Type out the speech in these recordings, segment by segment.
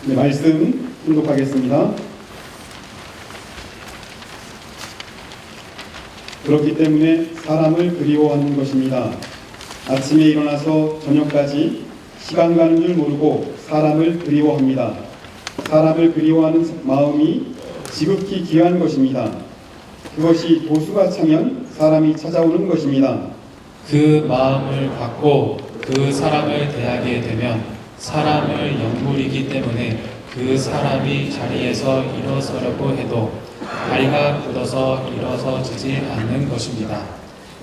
네, 말씀 통독하겠습니다. 그렇기 때문에 사람을 그리워하는 것입니다. 아침에 일어나서 저녁까지 시간 가는 줄 모르고 사람을 그리워합니다. 사람을 그리워하는 마음이 지극히 귀한 것입니다. 그것이 도수가 차면 사람이 찾아오는 것입니다. 그 마음을 갖고 그 사람을 대하게 되면 사람을 역물이기 때문에 그 사람이 자리에서 일어서려고 해도 다리가 굳어서 일어서지지 않는 것입니다.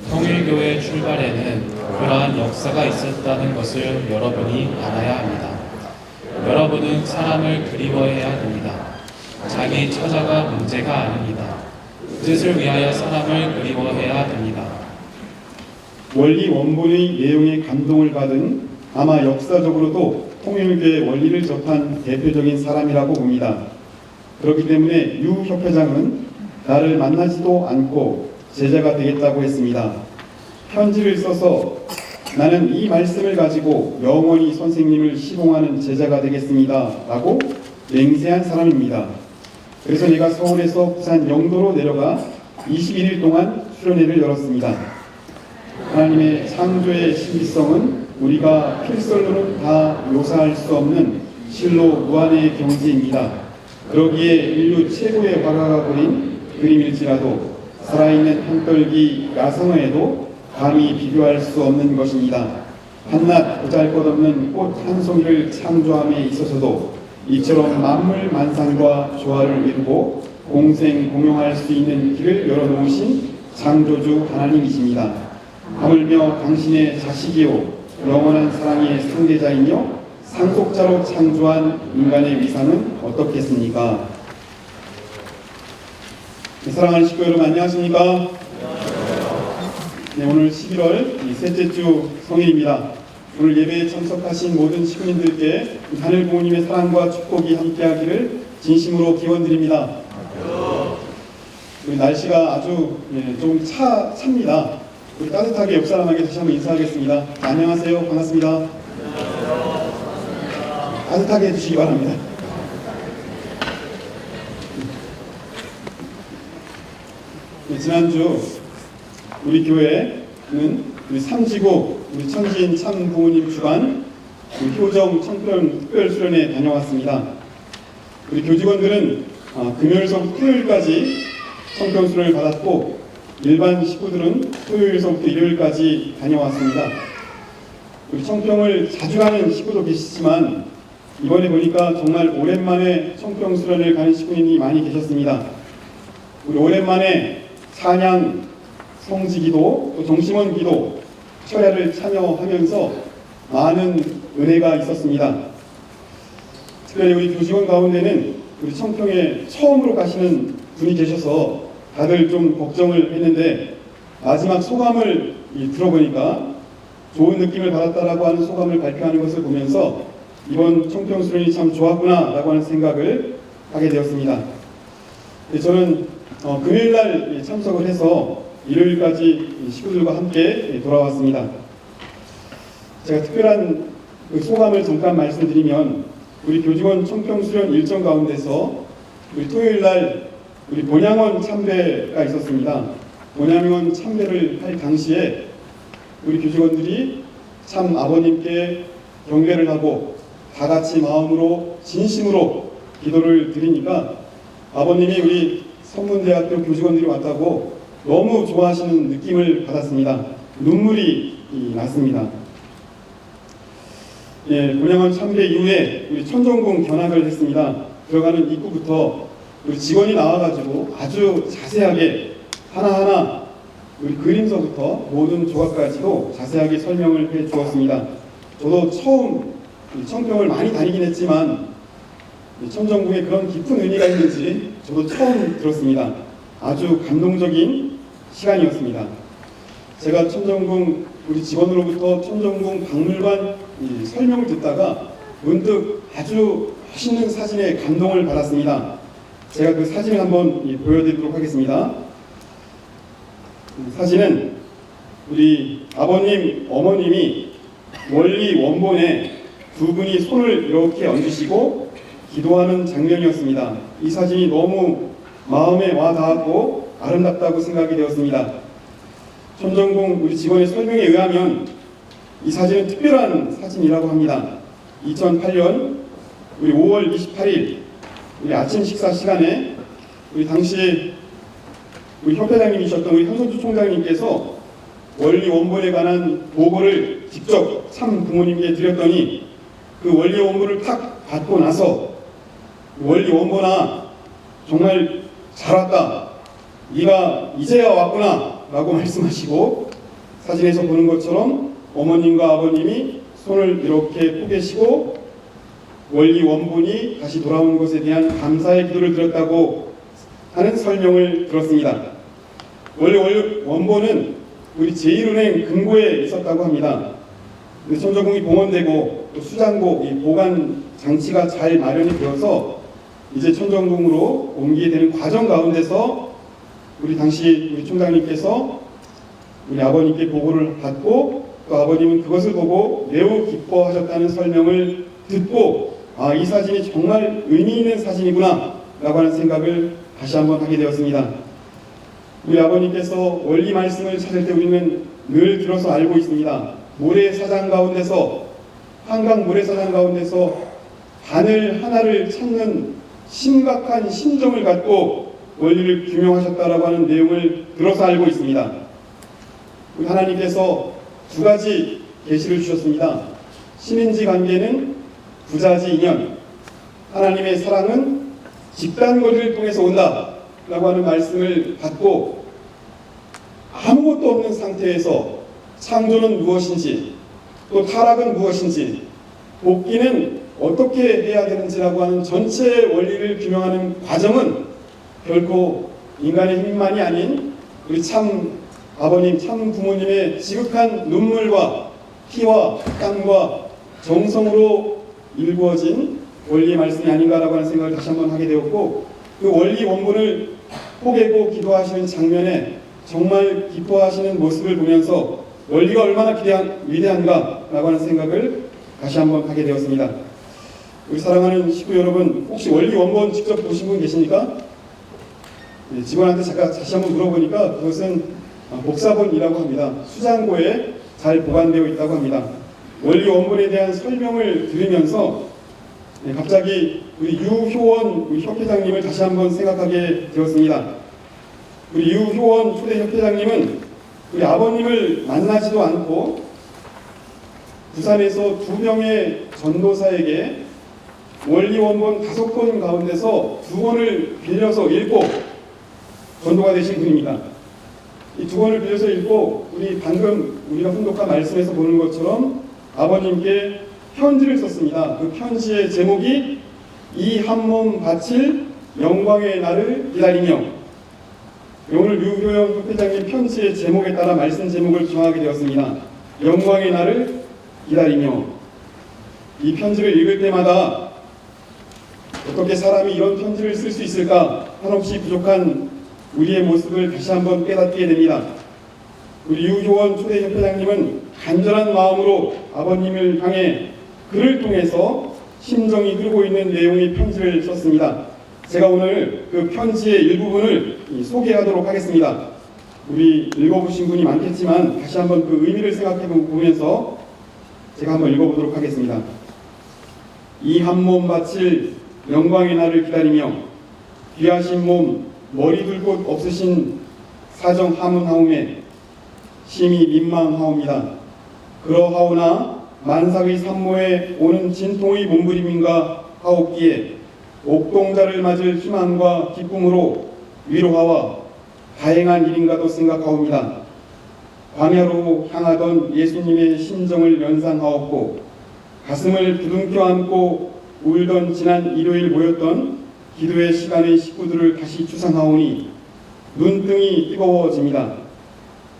통일교회 출발에는 그러한 역사가 있었다는 것을 여러분이 알아야 합니다. 여러분은 사람을 그리워해야 됩니다. 자기 처자가 문제가 아닙니다. 뜻을 위하여 사람을 그리워해야 됩니다. 원리 원본의 내용에 감동을 받은 아마 역사적으로도 통일교의 원리를 접한 대표적인 사람이라고 봅니다. 그렇기 때문에 유 협회장은 나를 만나지도 않고 제자가 되겠다고 했습니다. 편지를 써서 나는 이 말씀을 가지고 영원히 선생님을 시봉하는 제자가 되겠습니다 라고 맹세한 사람입니다. 그래서 내가 서울에서 부산 영도로 내려가 21일 동안 수련회를 열었습니다. 하나님의 창조의 신비성은 우리가 필설로는 다 묘사할 수 없는 실로 무한의 경지입니다. 그러기에 인류 최고의 화가가 그린 그림일지라도 살아있는 한떨기 야성어에도 감히 비교할 수 없는 것입니다. 한낱 보잘것없는 꽃 한 송이를 창조함에 있어서도 이처럼 만물 만상과 조화를 이루고 공생공용할 수 있는 길을 열어놓으신 창조주 하나님이십니다. 하물며 당신의 자식이요 영원한 사랑의 상대자이며 상속자로 창조한 인간의 위상은 어떻겠습니까? 사랑하는 식구 여러분 안녕하십니까? 네, 오늘 11월 셋째 주 성일입니다. 오늘 예배에 참석하신 모든 식구님들께 하늘 부모님의 사랑과 축복이 함께하기를 진심으로 기원드립니다. 날씨가 아주 좀 찹니다. 우리 따뜻하게 옆 사람에게 다시 한번 인사하겠습니다. 안녕하세요. 반갑습니다. 따뜻하게 해주시기 바랍니다. 지난주 우리 교회는 우리 삼지구 우리 천지인 참 부모님 주관 우리 효정 청평 특별수련회 다녀왔습니다. 우리 교직원들은 금요일서부터 토요일까지 청평 수련을 받았고 일반 식구들은 토요일서부터 일요일까지 다녀왔습니다. 우리 청평을 자주 가는 식구도 계시지만 이번에 보니까 정말 오랜만에 청평 수련을 가는 식구님이 많이 계셨습니다. 우리 오랜만에 찬양, 성지기도, 또 정심원 기도, 철야를 참여하면서 많은 은혜가 있었습니다. 특별히 우리 교직원 가운데는 우리 청평에 처음으로 가시는 분이 계셔서 다들 좀 걱정을 했는데 마지막 소감을 들어보니까 좋은 느낌을 받았다라고 하는 소감을 발표하는 것을 보면서 이번 청평 수련이 참 좋았구나 라고 하는 생각을 하게 되었습니다. 저는 금요일날 참석을 해서 일요일까지 식구들과 함께 돌아왔습니다. 제가 특별한 그 소감을 잠깐 말씀드리면 우리 교직원 청평 수련 일정 가운데서 우리 토요일날 우리 본향원 참배가 있었습니다. 본향원 참배를 할 당시에 우리 교직원들이 참 아버님께 경배를 하고 다 같이 마음으로 진심으로 기도를 드리니까 아버님이 우리 성문대학교 교직원들이 왔다고 너무 좋아하시는 느낌을 받았습니다. 눈물이 났습니다. 본향원 참배 이후에 우리 천정궁 견학을 했습니다. 들어가는 입구부터 우리 직원이 나와가지고 아주 자세하게 하나하나 우리 그림서부터 모든 조각까지도 자세하게 설명을 해 주었습니다. 저도 처음 청평을 많이 다니긴 했지만 천정궁에 그런 깊은 의미가 있는지 저도 처음 들었습니다. 아주 감동적인 시간이었습니다. 제가 천정궁 우리 직원으로부터 천정궁 박물관 설명을 듣다가 문득 아주 멋있는 사진에 감동을 받았습니다. 제가 그 사진을 한번 보여드리도록 하겠습니다. 사진은 우리 아버님, 어머님이 원리 원본에 두 분이 손을 이렇게 얹으시고 기도하는 장면이었습니다. 이 사진이 너무 마음에 와 닿았고 아름답다고 생각이 되었습니다. 천정궁 우리 직원의 설명에 의하면 이 사진은 특별한 사진이라고 합니다. 2008년 우리 5월 28일 우리 아침 식사 시간에 우리 당시 우리 협회장님이셨던 우리 현선주 총장님께서 원리 원본에 관한 보고를 직접 참 부모님께 드렸더니 그 원리 원본을 탁 받고 나서 원리 원본아 정말 잘 왔다. 네가 이제야 왔구나 라고 말씀하시고 사진에서 보는 것처럼 어머님과 아버님이 손을 이렇게 포개시고 원리 원본이 다시 돌아온 것에 대한 감사의 기도를 드렸다고 하는 설명을 들었습니다. 원리 원본은 우리 제1은행 금고에 있었다고 합니다. 천정궁이 봉헌되고 또 수장고 이 보관 장치가 잘 마련이 되어서 이제 천정궁으로 옮기게 되는 과정 가운데서 우리 당시 우리 총장님께서 우리 아버님께 보고를 받고 또 아버님은 그것을 보고 매우 기뻐하셨다는 설명을 듣고 이 사진이 정말 의미 있는 사진이구나 라고 하는 생각을 다시 한번 하게 되었습니다. 우리 아버님께서 원리 말씀을 찾을 때 우리는 늘 들어서 알고 있습니다. 모래사장 가운데서 한강 모래사장 가운데서 바늘 하나를 찾는 심각한 심정을 갖고 원리를 규명하셨다라고 하는 내용을 들어서 알고 있습니다. 우리 하나님께서 두 가지 계시를 주셨습니다. 신인지 관계는 부자지 인연, 하나님의 사랑은 집단거리를 통해서 온다 라고 하는 말씀을 받고 아무것도 없는 상태에서 창조는 무엇인지 또 타락은 무엇인지 복귀는 어떻게 해야 되는지라고 하는 전체 원리를 규명하는 과정은 결코 인간의 힘만이 아닌 우리 참 아버님, 참 부모님의 지극한 눈물과 피와 땀과 정성으로 일구어진 원리의 말씀이 아닌가라고 하는 생각을 다시 한번 하게 되었고 그 원리 원본을 포개고 기도하시는 장면에 정말 기뻐하시는 모습을 보면서 원리가 얼마나 위대한가라고 하는 생각을 다시 한번 하게 되었습니다. 우리 사랑하는 식구 여러분, 혹시 원리 원본 직접 보신 분 계십니까? 네, 직원한테 잠깐 다시 한번 물어보니까 그것은 복사본이라고 합니다. 수장고에 잘 보관되어 있다고 합니다. 원리 원본에 대한 설명을 들으면서 갑자기 우리 유효원 우리 협회장님을 다시 한번 생각하게 되었습니다. 우리 유효원 초대 협회장님은 우리 아버님을 만나지도 않고 부산에서 2명의 전도사에게 원리 원본 5권 가운데서 2권을 빌려서 읽고 전도가 되신 분입니다. 이 2권을 빌려서 읽고 우리 방금 우리가 훈독한 말씀에서 보는 것처럼 아버님께 편지를 썼습니다. 그 편지의 제목이 이 한 몸 바칠 영광의 날을 기다리며, 오늘 유효영 협회장님 편지의 제목에 따라 말씀 제목을 정하게 되었습니다. 영광의 날을 기다리며. 이 편지를 읽을 때마다 어떻게 사람이 이런 편지를 쓸 수 있을까 한없이 부족한 우리의 모습을 다시 한번 깨닫게 됩니다. 우리 유효원 초대 협회장님은 간절한 마음으로 아버님을 향해 글을 통해서 심정이 흐르고 있는 내용의 편지를 썼습니다. 제가 오늘 그 편지의 일부분을 소개하도록 하겠습니다. 우리 읽어보신 분이 많겠지만 다시 한번 그 의미를 생각해 보면서 제가 한번 읽어보도록 하겠습니다. 이 한 몸 바칠 영광의 날을 기다리며 귀하신 몸 머리 둘 곳 없으신 사정 하문하오매 심히 민망하옵니다. 그러하오나 만삭의 산모에 오는 진통의 몸부림인가 하옵기에 옥동자를 맞을 희망과 기쁨으로 위로하와 다행한 일인가도 생각하옵니다. 광야로 향하던 예수님의 심정을 연상하옵고 가슴을 부둥켜 안고 울던 지난 일요일 모였던 기도의 시간의 식구들을 다시 추상하오니 눈등이 뜨거워집니다.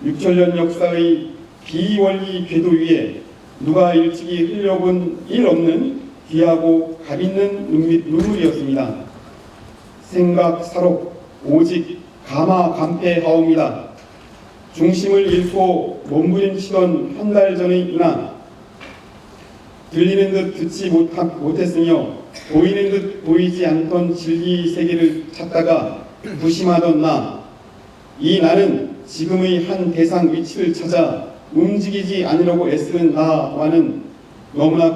6천년 역사의 비원리 궤도 위에 누가 일찍이 흘려본 일 없는 귀하고 값 있는 눈물이었습니다. 생각 사록 오직 가마 간패하옵니다. 중심을 잃고 몸부림치던 한 달 전의 이나 들리는 듯 듣지 못했으며 보이는 듯 보이지 않던 진리 세계를 찾다가 부심하던 나, 이 나는 지금의 한 대상 위치를 찾아 움직이지 않으려고 애쓰는 나와는 너무나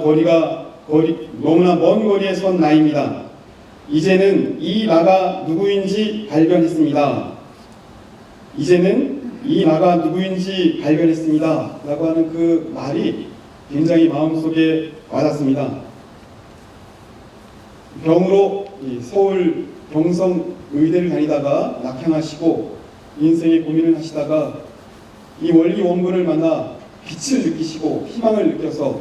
너무나 먼 거리에 선 나입니다. 이제는 이 나가 누구인지 발견했습니다. 이제는 이 나가 누구인지 발견했습니다. 라고 하는 그 말이 굉장히 마음속에 와닿습니다. 병으로 서울 경성의대를 다니다가 낙향하시고 인생의 고민을 하시다가 이 원리 원본을 만나 빛을 느끼시고 희망을 느껴서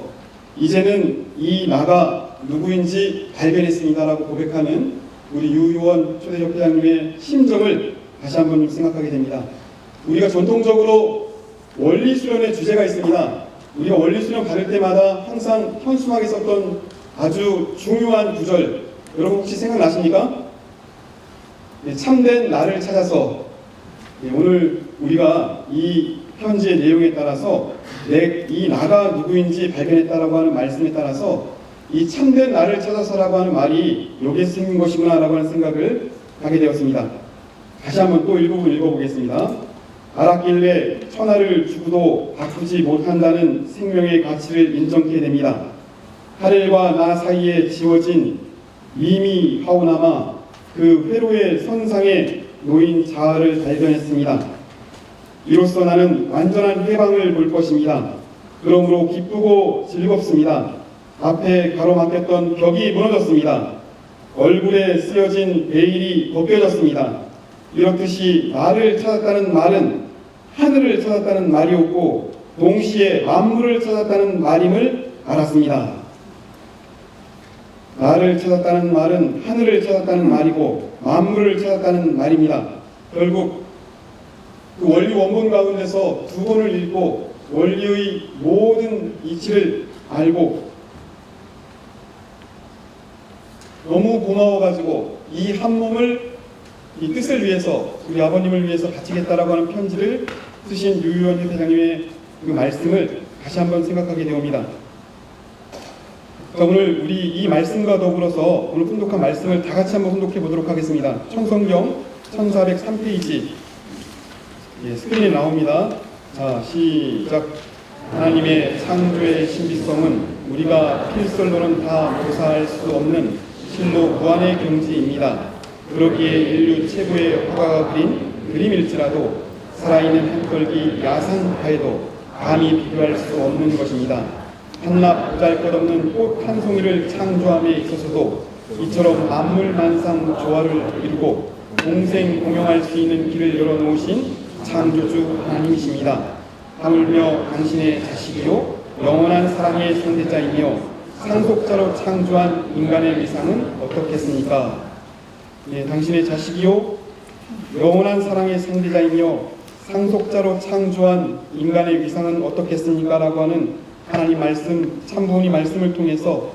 이제는 이 나가 누구인지 발견했습니다라고 고백하는 우리 유효원 초대협회장님의 심정을 다시 한번 생각하게 됩니다. 우리가 전통적으로 원리 수련의 주제가 있습니다. 우리가 원리 수련 받을 때마다 항상 현수막에 썼던 아주 중요한 구절, 여러분 혹시 생각나십니까? 참된 나를 찾아서, 오늘 우리가 이 편지의 내용에 따라서 이 나가 누구인지 발견했다라고 하는 말씀에 따라서 이 참된 나를 찾아서라고 하는 말이 여기에서 생긴 것이구나 라고 하는 생각을 하게 되었습니다. 다시 한번 또 일부분 읽어보겠습니다. 알았길래 천하를 주고도 바꾸지 못한다는 생명의 가치를 인정케 됩니다. 하늘과 나 사이에 지워진 미미하오나마 그 회로의 선상에 놓인 자아를 발견했습니다. 이로써 나는 완전한 해방을 볼 것입니다. 그러므로 기쁘고 즐겁습니다. 앞에 가로막혔던 벽이 무너졌습니다. 얼굴에 쓰여진 베일이 벗겨졌습니다. 이렇듯이 나를 찾았다는 말은 하늘을 찾았다는 말이었고 동시에 만물을 찾았다는 말임을 알았습니다. 나를 찾았다는 말은 하늘을 찾았다는 말이고 만물을 찾았다는 말입니다. 결국 그 원리 원본 가운데서 두 권을 읽고 원리의 모든 이치를 알고 너무 고마워가지고 이 한 몸을 이 뜻을 위해서 우리 아버님을 위해서 바치겠다라고 하는 편지를 쓰신 유유원 회장님의 그 말씀을 다시 한번 생각하게 되옵니다. 자, 오늘 우리 이 말씀과 더불어서 오늘 훈독한 말씀을 다 같이 한번 훈독해 보도록 하겠습니다. 청성경 1403페이지 스크린에 나옵니다. 자, 시작. 하나님의 창조의 신비성은 우리가 필설로는 다 묘사할 수 없는 실로 무한의 경지입니다. 그러기에 인류 최고의 화가가 그린 그림일지라도 살아있는 한 털기 야상하에도 감히 비교할 수 없는 것입니다. 한낱 보잘것없는 꽃 한 송이를 창조함에 있어서도 이처럼 만물만상 조화를 이루고 공생공영할 수 있는 길을 열어놓으신 창조주 하나님이십니다. 하물며 당신의 자식이요 영원한 사랑의 상대자이며 상속자로 창조한 인간의 위상은 어떻겠습니까? 당신의 자식이요 영원한 사랑의 상대자이며 상속자로 창조한 인간의 위상은 어떻겠습니까? 라고 하는 하나님 말씀, 참부모님 말씀을 통해서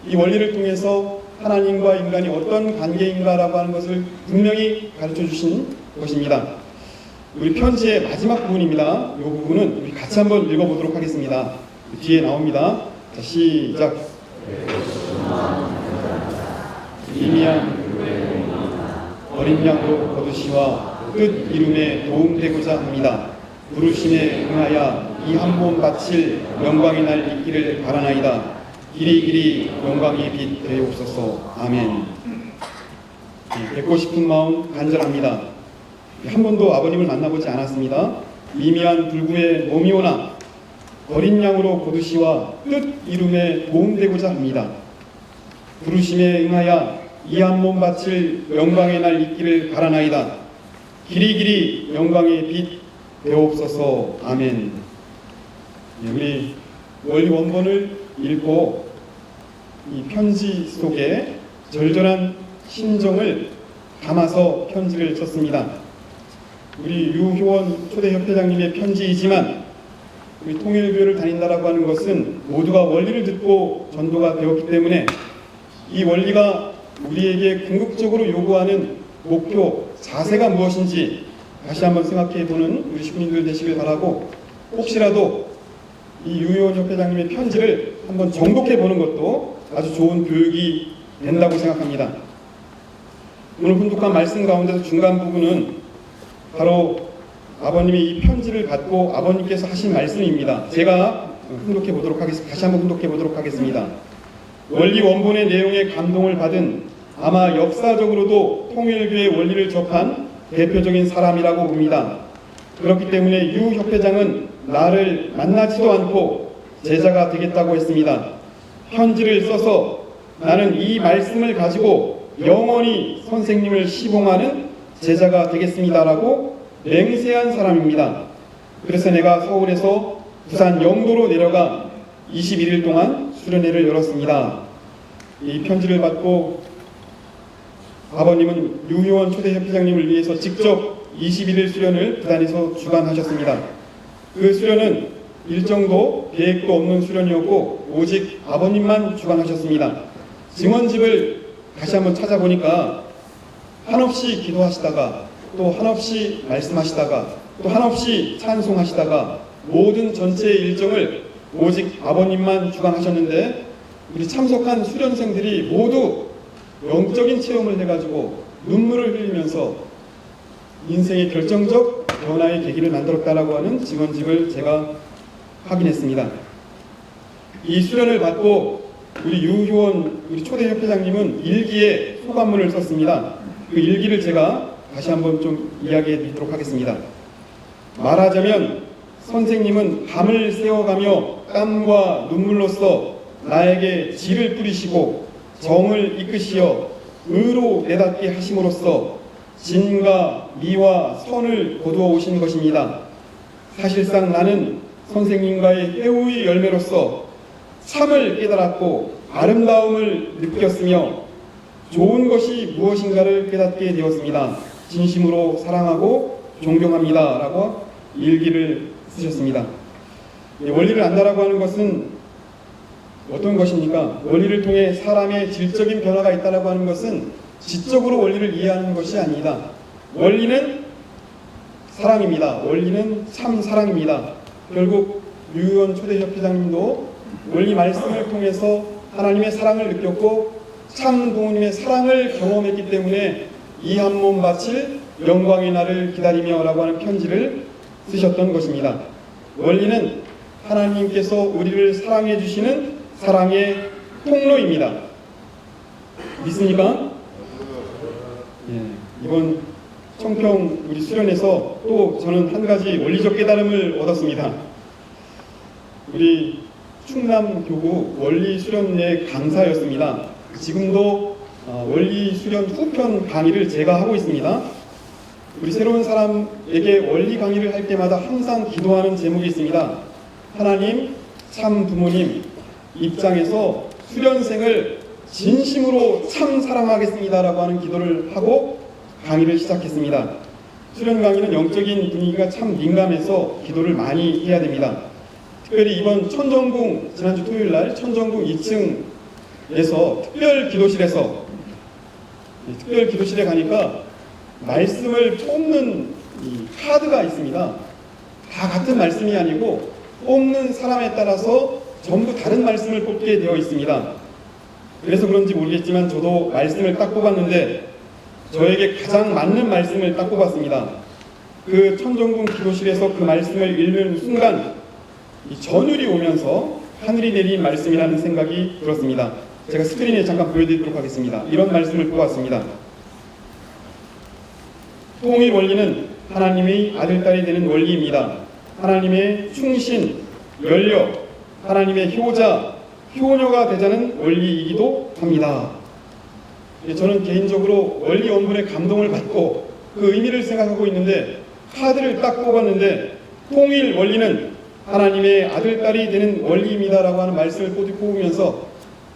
이 원리를 통해서 하나님과 인간이 어떤 관계인가라고 하는 것을 분명히 가르쳐 주신 것입니다. 우리 편지의 마지막 부분입니다. 이 부분은 우리 같이 한번 읽어보도록 하겠습니다. 뒤에 나옵니다. 자, 시작. 미미한 어린 양으로 거두시와 뜻 이룸에 도움되고자 합니다. 부르심에 응하여 이 한 몸 바칠 영광의 날 있기를 바라나이다. 길이 영광의 빛 되옵소서. 아멘. 뵙고 싶은 마음 간절합니다. 한 번도 아버님을 만나보지 않았습니다. 미미한 불구의 몸이 오나 어린 양으로 거두시와 뜻 이룸에 도움되고자 합니다. 부르심에 응하여 이 한 몸 바칠 영광의 날 있기를 바라나이다. 길이 영광의 빛 되옵소서. 아멘. 우리 원리 원본을 읽고 이 편지 속에 절절한 심정을 담아서 편지를 썼습니다. 우리 유효원 초대협회장님의 편지이지만 우리 통일교회를 다닌다라고 하는 것은 모두가 원리를 듣고 전도가 되었기 때문에 이 원리가 우리에게 궁극적으로 요구하는 목표, 자세가 무엇인지 다시 한번 생각해 보는 우리 시민들 되시길 바라고, 혹시라도 이 유효원 협회장님의 편지를 한번 정독해 보는 것도 아주 좋은 교육이 된다고 생각합니다. 오늘 훈독한 말씀 가운데서 중간 부분은 바로 아버님이 이 편지를 받고 아버님께서 하신 말씀입니다. 제가 훈독해 보도록 하겠습니다. 다시 한번 훈독해 보도록 하겠습니다. 원리 원본의 내용에 감동을 받은 아마 역사적으로도 통일교의 원리를 접한 대표적인 사람이라고 봅니다. 그렇기 때문에 유 협회장은 나를 만나지도 않고 제자가 되겠다고 했습니다. 편지를 써서 나는 이 말씀을 가지고 영원히 선생님을 시봉하는 제자가 되겠습니다라고 맹세한 사람입니다. 그래서 내가 서울에서 부산 영도로 내려가 21일 동안 수련회를 열었습니다. 이 편지를 받고 아버님은 유효원 초대협회장님을 위해서 직접 21일 수련을 부산에서 주관하셨습니다. 그 수련은 일정도 계획도 없는 수련이었고 오직 아버님만 주관하셨습니다. 증언집을 다시 한번 찾아보니까 한없이 기도하시다가 또 한없이 말씀하시다가 또 한없이 찬송하시다가 모든 전체의 일정을 오직 아버님만 주관하셨는데 우리 참석한 수련생들이 모두 영적인 체험을 해가지고 눈물을 흘리면서 인생의 결정적 변화의 계기를 만들었다라고 하는 증언집을 제가 확인했습니다. 이 수련을 받고 우리 유효원 우리 초대협회장님은 일기에 소감문을 썼습니다. 그 일기를 제가 다시 한번 좀 이야기해 드리도록 하겠습니다. 말하자면 선생님은 밤을 새워가며 땀과 눈물로써 나에게 지를 뿌리시고 정을 이끄시어 의로 내닫게 하심으로써 진과 미와 선을 거두어 오신 것입니다. 사실상 나는 선생님과의 회우의 열매로서 참을 깨달았고 아름다움을 느꼈으며 좋은 것이 무엇인가를 깨닫게 되었습니다. 진심으로 사랑하고 존경합니다. 라고 일기를 쓰셨습니다. 원리를 안다라고 하는 것은 어떤 것입니까? 원리를 통해 사람의 질적인 변화가 있다라고 하는 것은 지적으로 원리를 이해하는 것이 아니다. 원리는 사랑입니다. 원리는 참 사랑입니다. 결국 유효원 초대협회장님도 원리 말씀을 통해서 하나님의 사랑을 느꼈고 참 부모님의 사랑을 경험했기 때문에 이 한 몸 바칠 영광의 날을 기다리며 라고 하는 편지를 쓰셨던 것입니다. 원리는 하나님께서 우리를 사랑해 주시는 사랑의 통로입니다. 믿습니까? 예, 이번 청평 우리 수련에서 또 저는 한 가지 원리적 깨달음을 얻었습니다. 우리 충남교구 원리 수련회 강사였습니다. 지금도 원리 수련 후편 강의를 제가 하고 있습니다. 우리 새로운 사람에게 원리 강의를 할 때마다 항상 기도하는 제목이 있습니다. 하나님, 참 부모님 입장에서 수련생을 진심으로 참 사랑하겠습니다라고 하는 기도를 하고 강의를 시작했습니다. 수련 강의는 영적인 분위기가 참 민감해서 기도를 많이 해야 됩니다. 특별히 이번 천정궁 지난주 토요일날 천정궁 2층에서 특별 기도실에 가니까 말씀을 뽑는 이 카드가 있습니다. 다 같은 말씀이 아니고 뽑는 사람에 따라서 전부 다른 말씀을 뽑게 되어 있습니다. 그래서 그런지 모르겠지만 저도 말씀을 딱 뽑았는데 저에게 가장 맞는 말씀을 딱 뽑았습니다. 그 천정궁 기도실에서 그 말씀을 읽는 순간 이 전율이 오면서 하늘이 내린 말씀이라는 생각이 들었습니다. 제가 스크린에 잠깐 보여드리도록 하겠습니다. 이런 말씀을 뽑았습니다. 통일 원리는 하나님의 아들딸이 되는 원리입니다. 하나님의 충신, 연력, 하나님의 효자, 효녀가 되자는 원리이기도 합니다. 저는 개인적으로 원리 원본에 감동을 받고 그 의미를 생각하고 있는데 카드를 딱 뽑았는데 통일 원리는 하나님의 아들딸이 되는 원리입니다라고 하는 말씀을 뽑으면서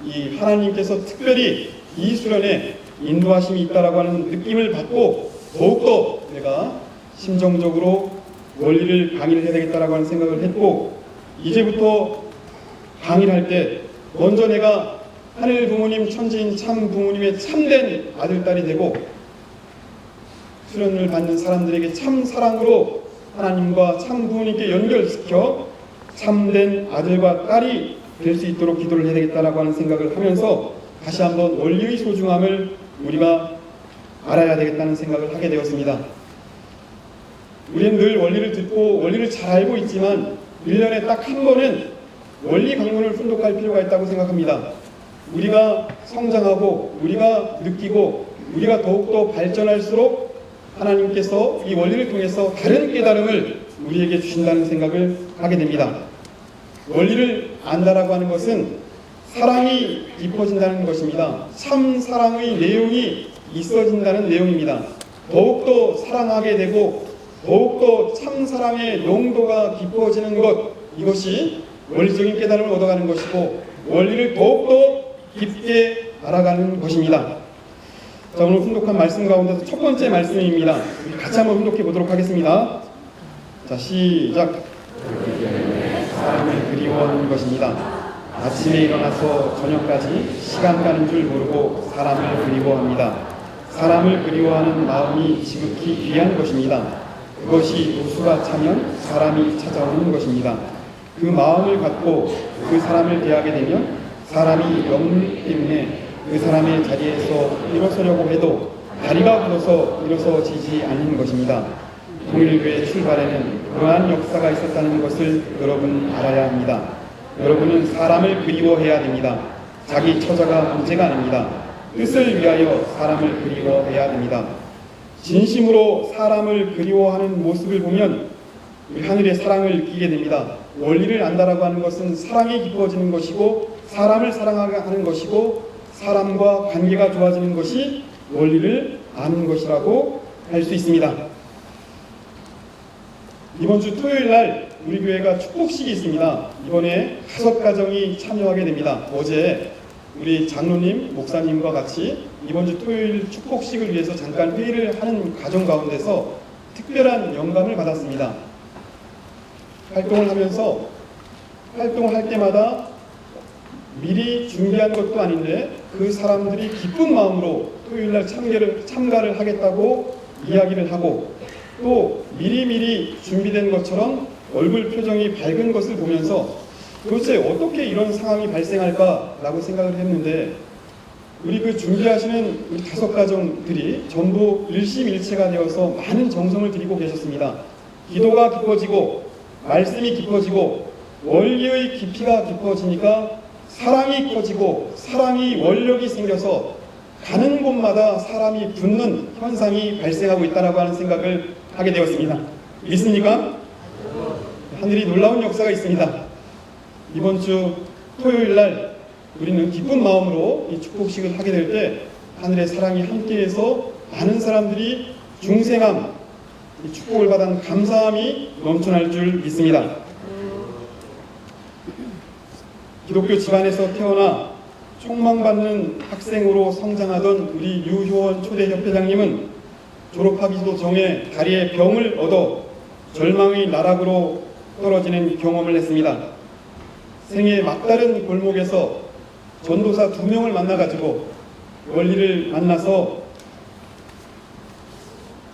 이 하나님께서 특별히 이 수련에 인도하심이 있다라고 하는 느낌을 받고 더욱더 내가 심정적으로 원리를 강의를 해야 되겠다라고 하는 생각을 했고 이제부터 강의를 할 때 먼저 내가 하늘 부모님 천지인 참 부모님의 참된 아들딸이 되고 수련을 받는 사람들에게 참 사랑으로 하나님과 참 부모님께 연결시켜 참된 아들과 딸이 될 수 있도록 기도를 해야 되겠다라고 하는 생각을 하면서 다시 한번 원리의 소중함을 우리가 알아야 되겠다는 생각을 하게 되었습니다. 우리는 늘 원리를 듣고 원리를 잘 알고 있지만 1년에 딱 한 번은 원리 강론을 훈독할 필요가 있다고 생각합니다. 우리가 성장하고 우리가 느끼고 우리가 더욱더 발전할수록 하나님께서 이 원리를 통해서 다른 깨달음을 우리에게 주신다는 생각을 하게 됩니다. 원리를 안다라고 하는 것은 사랑이 깊어진다는 것입니다. 참 사랑의 내용이 있어진다는 내용입니다. 더욱더 사랑하게 되고 더욱더 참 사랑의 농도가 깊어지는 것, 이것이 원리적인 깨달음을 얻어가는 것이고 원리를 더욱더 깊게 알아가는 것입니다. 자, 오늘 훈독한 말씀 가운데서 첫 번째 말씀입니다. 우리 같이 한번 훈독해 보도록 하겠습니다. 자, 시작. 사람을 그리워하는 것입니다. 아침에 일어나서 저녁까지 시간 가는 줄 모르고 사람을 그리워합니다. 사람을 그리워하는 마음이 지극히 귀한 것입니다. 그것이 노수가 차면 사람이 찾아오는 것입니다. 그 마음을 갖고 그 사람을 대하게 되면 사람이 영물 때문에 그 사람의 자리에서 일어서려고 해도 다리가 부러서 일어서지지 않는 것입니다. 통일교회 출발에는 그러한 역사가 있었다는 것을 여러분 알아야 합니다. 여러분은 사람을 그리워해야 됩니다. 자기 처자가 문제가 아닙니다. 뜻을 위하여 사람을 그리워해야 됩니다. 진심으로 사람을 그리워하는 모습을 보면 하늘의 사랑을 느끼게 됩니다. 원리를 안다라고 하는 것은 사랑이 깊어지는 것이고 사람을 사랑하게 하는 것이고 사람과 관계가 좋아지는 것이 원리를 아는 것이라고 할 수 있습니다. 이번 주 토요일 날 우리 교회가 축복식이 있습니다. 이번에 5가정이 참여하게 됩니다. 어제 우리 장로님, 목사님과 같이 이번 주 토요일 축복식을 위해서 잠깐 회의를 하는 과정 가운데서 특별한 영감을 받았습니다. 활동을 하면서 활동을 할 때마다 미리 준비한 것도 아닌데 그 사람들이 기쁜 마음으로 토요일날 참가를 하겠다고 이야기를 하고 또 미리미리 준비된 것처럼 얼굴 표정이 밝은 것을 보면서 도대체 어떻게 이런 상황이 발생할까라고 생각을 했는데 우리 그 준비하시는 우리 5가정들이 전부 일심일체가 되어서 많은 정성을 들이고 계셨습니다. 기도가 깊어지고 말씀이 깊어지고 원리의 깊이가 깊어지니까 사랑이 커지고 사랑이 원력이 생겨서 가는 곳마다 사람이 붙는 현상이 발생하고 있다고 하는 생각을 하게 되었습니다. 믿습니까? 하늘이 놀라운 역사가 있습니다. 이번 주 토요일 날 우리는 기쁜 마음으로 이 축복식을 하게 될 때 하늘의 사랑이 함께해서 많은 사람들이 중생함, 이 축복을 받은 감사함이 넘쳐날 줄 믿습니다. 기독교 집안에서 태어나 촉망받는 학생으로 성장하던 우리 유효원 초대협회장님은 졸업하기도 전에 다리에 병을 얻어 절망의 나락으로 떨어지는 경험을 했습니다. 생애 막다른 골목에서 전도사 2명을 만나가지고 원리를 만나서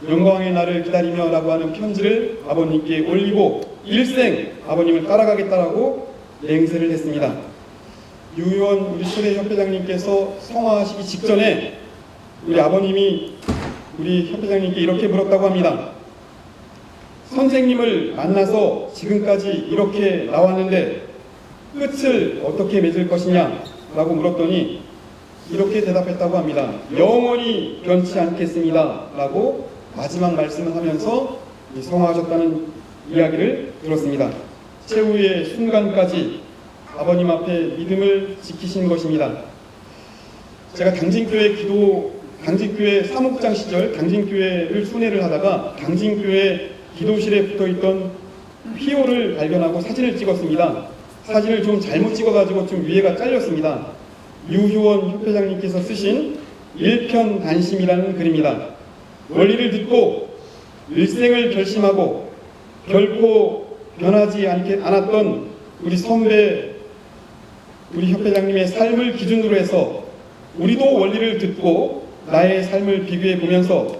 영광의 날을 기다리며 라고 하는 편지를 아버님께 올리고 일생 아버님을 따라가겠다라고 맹세를 했습니다. 유효원 우리 초대협회장님께서 성화하시기 직전에 우리 아버님이 우리 협회장님께 이렇게 물었다고 합니다. 선생님을 만나서 지금까지 이렇게 나왔는데 끝을 어떻게 맺을 것이냐 라고 물었더니 이렇게 대답했다고 합니다. 영원히 변치 않겠습니다 라고 마지막 말씀을 하면서 성화하셨다는 이야기를 들었습니다. 최후의 순간까지 아버님 앞에 믿음을 지키신 것입니다. 제가 당진교회 사목장 시절 당진교회를 순회를 하다가 당진교회 기도실에 붙어있던 피오를 발견하고 사진을 찍었습니다. 사진을 좀 잘못 찍어가지고 좀 위에가 잘렸습니다. 유효원 협회장님께서 쓰신 일편단심이라는 글입니다. 원리를 듣고 일생을 결심하고 결코 변하지 않았던 우리 선배 우리 협회장님의 삶을 기준으로 해서 우리도 원리를 듣고 나의 삶을 비교해 보면서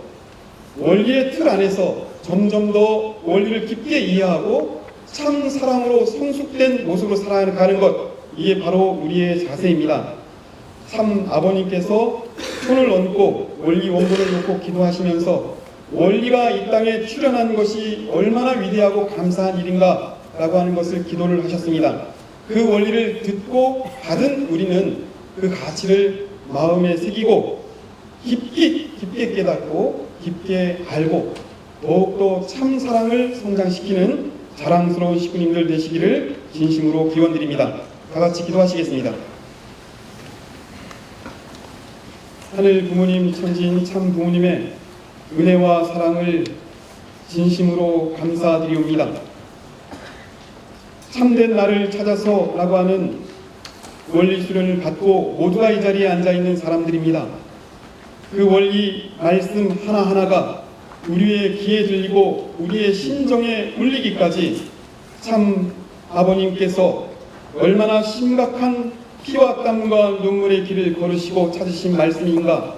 원리의 틀 안에서 점점 더 원리를 깊게 이해하고 참 사랑으로 성숙된 모습으로 살아가는 것, 이게 바로 우리의 자세입니다. 참 아버님께서 손을 얹고 원리 원본을 놓고 기도하시면서 원리가 이 땅에 출현한 것이 얼마나 위대하고 감사한 일인가 라고 하는 것을 기도를 하셨습니다. 그 원리를 듣고 받은 우리는 그 가치를 마음에 새기고 깊게 깨닫고 깊게 알고 더욱더 참 사랑을 성장시키는 자랑스러운 식구님들 되시기를 진심으로 기원드립니다. 다 같이 기도하시겠습니다. 하늘 부모님, 천지인 참 부모님의 은혜와 사랑을 진심으로 감사드리옵니다. 참된 나를 찾아서 라고 하는 원리 수련을 받고 모두가 이 자리에 앉아있는 사람들입니다. 그 원리 말씀 하나하나가 우리의 귀에 들리고 우리의 심정에 울리기까지 참 아버님께서 얼마나 심각한 피와 땀과 눈물의 길을 걸으시고 찾으신 말씀인가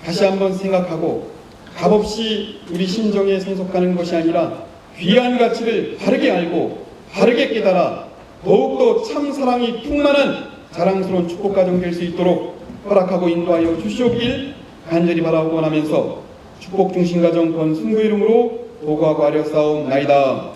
다시 한번 생각하고 값없이 우리 심정에 성속하는 것이 아니라 귀한 가치를 바르게 알고 바르게 깨달아 더욱더 참 사랑이 충만한 자랑스러운 축복 가정 될 수 있도록 허락하고 인도하여 주시옵길 간절히 바라고 원하면서 축복 중심 가정 권순구 이름으로 보고하고 아뢰었사옵나이다.